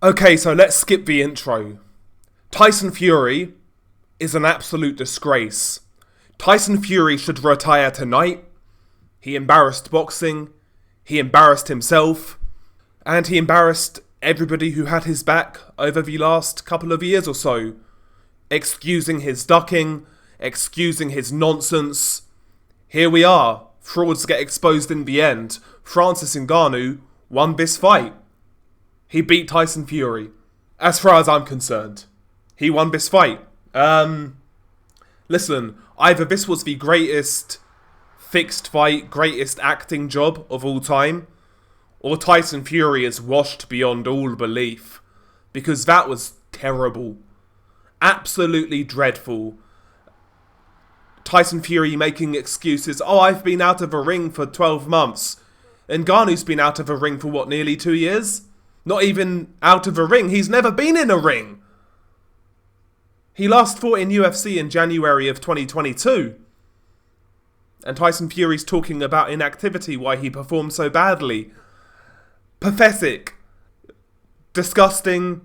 Okay, so let's skip the intro. Tyson Fury is an absolute disgrace. Tyson Fury should retire tonight. He embarrassed boxing, he embarrassed himself, and he embarrassed everybody who had his back over the last couple of years or so. Excusing his ducking, excusing his nonsense. Here we are. Frauds get exposed in the end. Francis Ngannou won this fight. He beat Tyson Fury. As far as I'm concerned, he won this fight. Listen, either this was the greatest fixed fight, greatest acting job of all time, or Tyson Fury is washed beyond all belief. Because that was terrible. Absolutely dreadful. Tyson Fury making excuses. Oh, I've been out of the ring for 12 months. Ngannou's been out of the ring for what, nearly 2 years? Not even out of a ring. He's never been in a ring. He last fought in UFC in January of 2022. And Tyson Fury's talking about inactivity, why he performed so badly. Pathetic. Disgusting.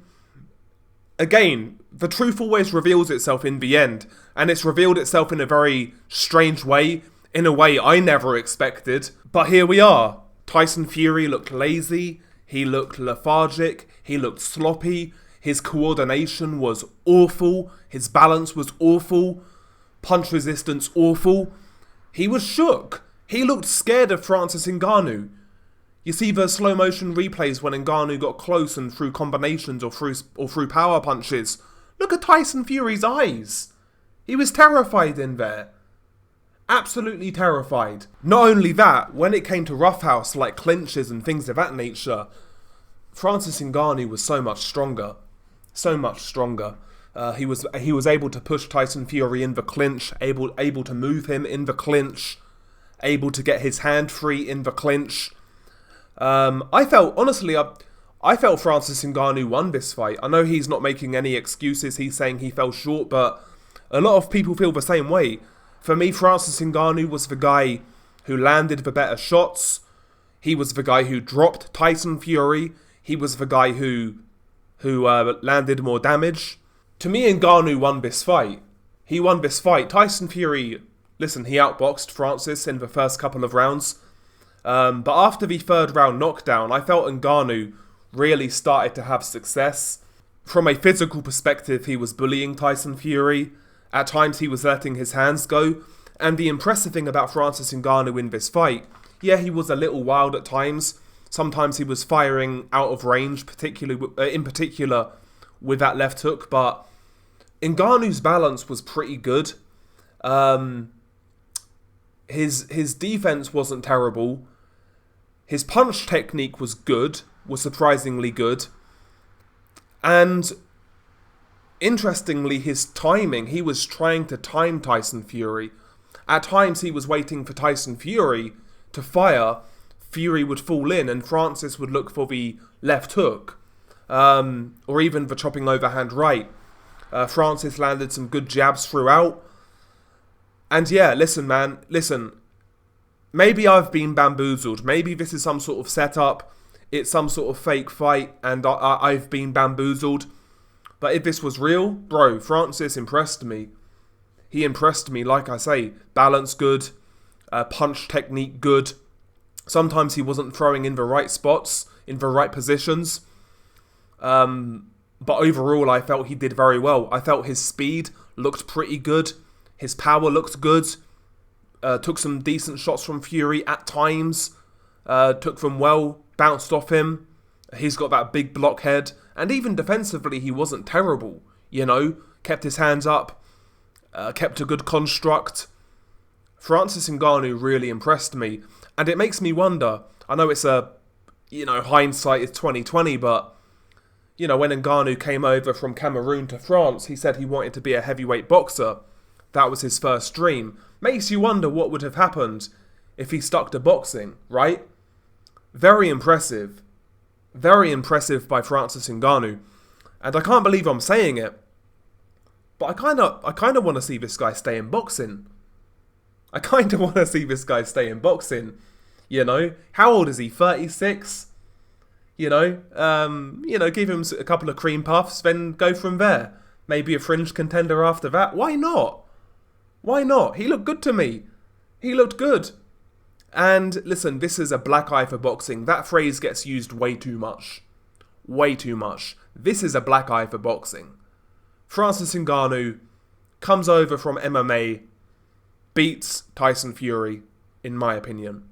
Again, the truth always reveals itself in the end. And it's revealed itself in a very strange way. In a way I never expected. But here we are. Tyson Fury looked lazy. He looked lethargic, he looked sloppy, his coordination was awful, his balance was awful, punch resistance awful. He was shook. He looked scared of Francis Ngannou. You see the slow motion replays when Ngannou got close and threw combinations or threw power punches. Look at Tyson Fury's eyes. He was terrified in there. Absolutely terrified. Not only that, when it came to roughhouse like clinches and things of that nature, Francis Ngannou was so much stronger. So much stronger. He was able to push Tyson Fury in the clinch, able to move him in the clinch, able to get his hand free in the clinch. I felt Francis Ngannou won this fight. I know he's not making any excuses. He's saying he fell short, but a lot of people feel the same way. For me, Francis Ngannou was the guy who landed the better shots. He was the guy who dropped Tyson Fury. He was the guy who landed more damage. To me, Ngannou won this fight. He won this fight. Tyson Fury, listen, he outboxed Francis in the first couple of rounds. But after the third round knockdown, I felt Ngannou really started to have success. From a physical perspective, he was bullying Tyson Fury. At times he was letting his hands go. And the impressive thing about Francis Ngannou in this fight, yeah, he was a little wild at times. Sometimes he was firing out of range, in particular with that left hook. But Ngannou's balance was pretty good. His defense wasn't terrible. His punch technique was good, was surprisingly good. And interestingly, his timing, he was trying to time Tyson Fury. At times he was waiting for Tyson Fury to fire. Fury would fall in and Francis would look for the left hook. Or even the chopping overhand right. Francis landed some good jabs throughout. And yeah, listen. Maybe I've been bamboozled. Maybe this is some sort of setup. It's some sort of fake fight and I've been bamboozled. But if this was real, bro, Francis impressed me. He impressed me, like I say. Balance good. Punch technique good. Sometimes he wasn't throwing in the right spots, in the right positions. But overall, I felt he did very well. I felt his speed looked pretty good. His power looked good. Took some decent shots from Fury at times. Took them well. Bounced off him. He's got that big blockhead. And even defensively, he wasn't terrible. You know, kept his hands up. Kept a good construct. Francis Ngannou really impressed me. And it makes me wonder. I know it's hindsight is 2020, but when Ngannou came over from Cameroon to France, he said he wanted to be a heavyweight boxer. That was his first dream. Makes you wonder what would have happened if he stuck to boxing, right? Very impressive. Very impressive by Francis Ngannou. And I can't believe I'm saying it, but I kind of want to see this guy stay in boxing. I kind of want to see this guy stay in boxing. How old is he? 36? Give him a couple of cream puffs, then go from there. Maybe a fringe contender after that. Why not? Why not? He looked good to me. He looked good. And listen, this is a black eye for boxing. That phrase gets used way too much. Way too much. This is a black eye for boxing. Francis Ngannou comes over from MMA, beats Tyson Fury, in my opinion.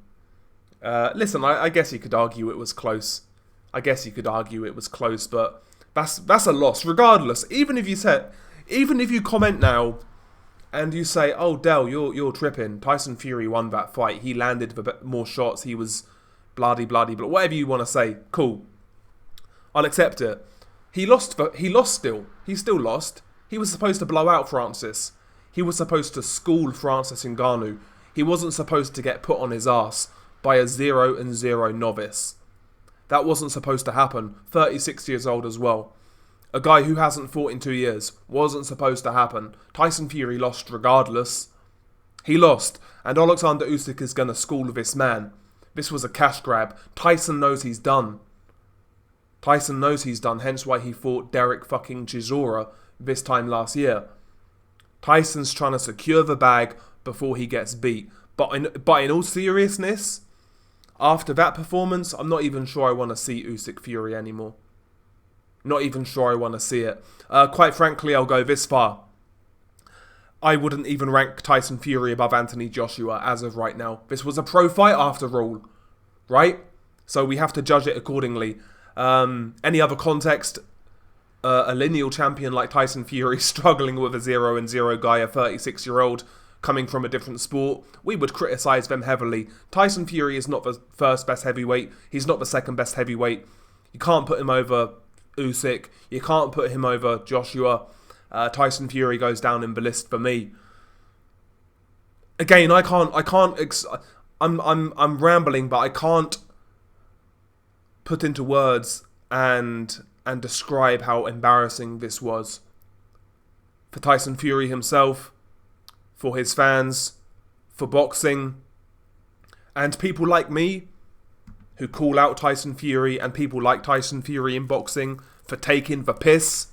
Listen, I guess you could argue it was close. But that's a loss. Regardless, even if you comment now and you say, "Oh, Del, you're tripping. Tyson Fury won that fight. He landed more shots. He was bloody, blah, whatever you want to say. Cool. I'll accept it. He lost still. He still lost. He was supposed to blow out Francis. He was supposed to school Francis Ngannou. He wasn't supposed to get put on his ass by a 0-0 novice. That wasn't supposed to happen. 36 years old as well. A guy who hasn't fought in 2 years. Wasn't supposed to happen. Tyson Fury lost regardless. He lost. And Alexander Usyk is going to school this man. This was a cash grab. Tyson knows he's done. Hence why he fought Derek fucking Chisora this time last year. Tyson's trying to secure the bag before he gets beat. But in all seriousness, after that performance, I'm not even sure I want to see Usyk Fury anymore. Not even sure I want to see it. Quite frankly, I'll go this far. I wouldn't even rank Tyson Fury above Anthony Joshua as of right now. This was a pro fight after all, right? So we have to judge it accordingly. Any other context, a lineal champion like Tyson Fury struggling with a 0-0 guy, a 36-year-old coming from a different sport, we would criticise them heavily. Tyson Fury is not the first best heavyweight. He's not the second best heavyweight. You can't put him over Usyk. You can't put him over Joshua. Tyson Fury goes down in the list for me. Again, I'm rambling, but I can't put into words and describe how embarrassing this was. For Tyson Fury himself, for his fans, for boxing, and people like me who call out Tyson Fury and people like Tyson Fury in boxing for taking the piss.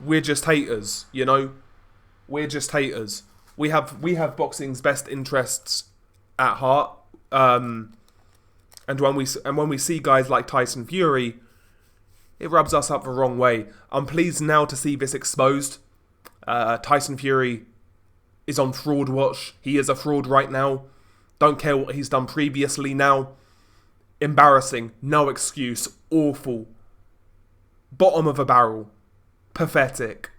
We're just haters, We're just haters. We have boxing's best interests at heart. And when we see guys like Tyson Fury, it rubs us up the wrong way. I'm pleased now to see this exposed. Tyson Fury is on fraud watch. He is a fraud right now. Don't care what he's done previously now. Embarrassing. No excuse. Awful. Bottom of a barrel. Pathetic.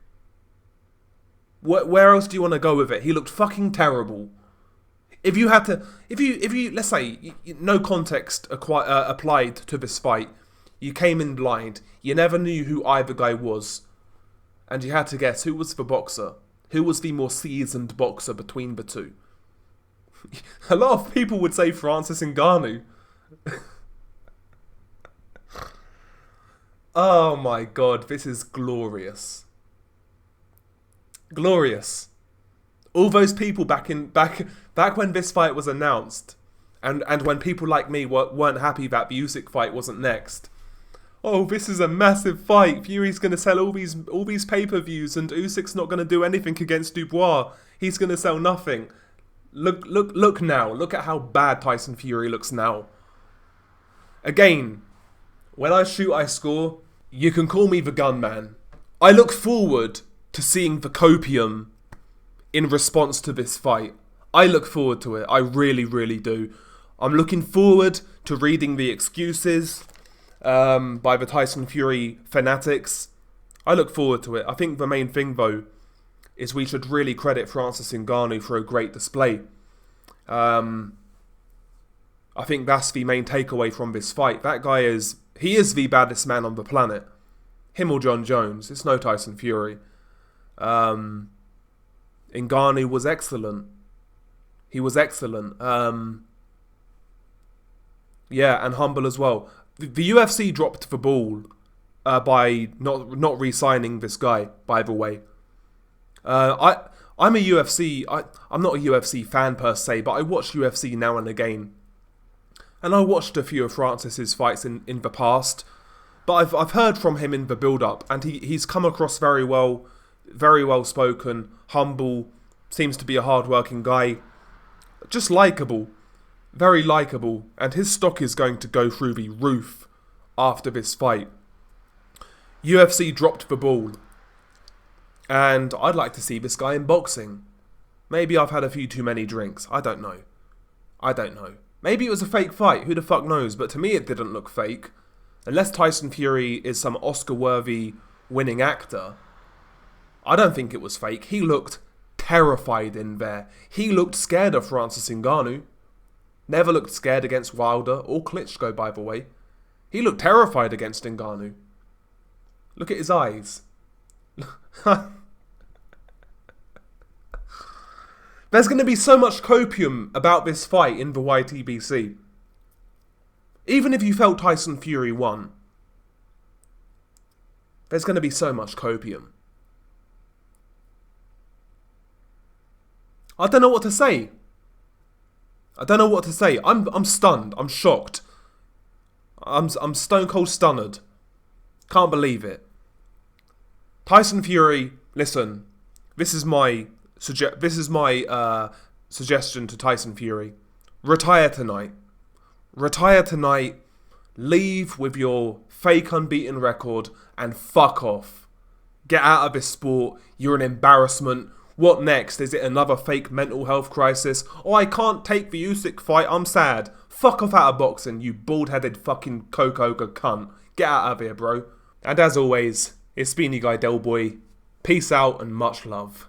Where else do you want to go with it? He looked fucking terrible. If you let's say, no context applied to this fight, you came in blind, you never knew who either guy was, and you had to guess who was the boxer, who was the more seasoned boxer between the two. A lot of people would say Francis Ngannou. Oh my god, this is glorious. Glorious. All those people back when this fight was announced, and when people like me weren't happy that the Usyk fight wasn't next. Oh, this is a massive fight. Fury's going to sell all these pay-per-views, and Usyk's not going to do anything against Dubois. He's going to sell nothing. Look now. Look at how bad Tyson Fury looks now. Again, when I shoot, I score. You can call me the gunman. I look forward to seeing the copium in response to this fight. I look forward to it. I really, really do. I'm looking forward to reading the excuses by the Tyson Fury fanatics. I look forward to it. I think the main thing, though, is we should really credit Francis Ngannou for a great display. I think that's the main takeaway from this fight. That guy is the baddest man on the planet. Him or John Jones. It's no Tyson Fury. Ngannou was excellent. He was excellent. Yeah, and humble as well. The UFC dropped the ball by not re-signing this guy, by the way. I'm not a UFC fan per se, but I watch UFC now and again. And I watched a few of Francis's fights in the past, but I've heard from him in the build-up, and he's come across very well spoken, humble, seems to be a hard-working guy, just likeable, very likeable, and his stock is going to go through the roof after this fight. UFC dropped the ball, and I'd like to see this guy in boxing. Maybe I've had a few too many drinks, I don't know. Maybe it was a fake fight, who the fuck knows, but to me it didn't look fake. Unless Tyson Fury is some Oscar-worthy winning actor, I don't think it was fake. He looked terrified in there. He looked scared of Francis Ngannou. Never looked scared against Wilder or Klitschko, by the way. He looked terrified against Ngannou. Look at his eyes. There's going to be so much copium about this fight in the YTBC. Even if you felt Tyson Fury won, there's going to be so much copium. I don't know what to say. I'm stunned. I'm shocked. I'm stone cold stunned. Can't believe it. Tyson Fury, listen. This is my suggestion to Tyson Fury. Retire tonight. Leave with your fake unbeaten record and fuck off. Get out of this sport. You're an embarrassment. What next? Is it another fake mental health crisis? Oh, I can't take the Usyk fight. I'm sad. Fuck off out of boxing, you bald-headed fucking coke-ogre cunt. Get out of here, bro. And as always, it's been your guy Del Boy. Peace out and much love.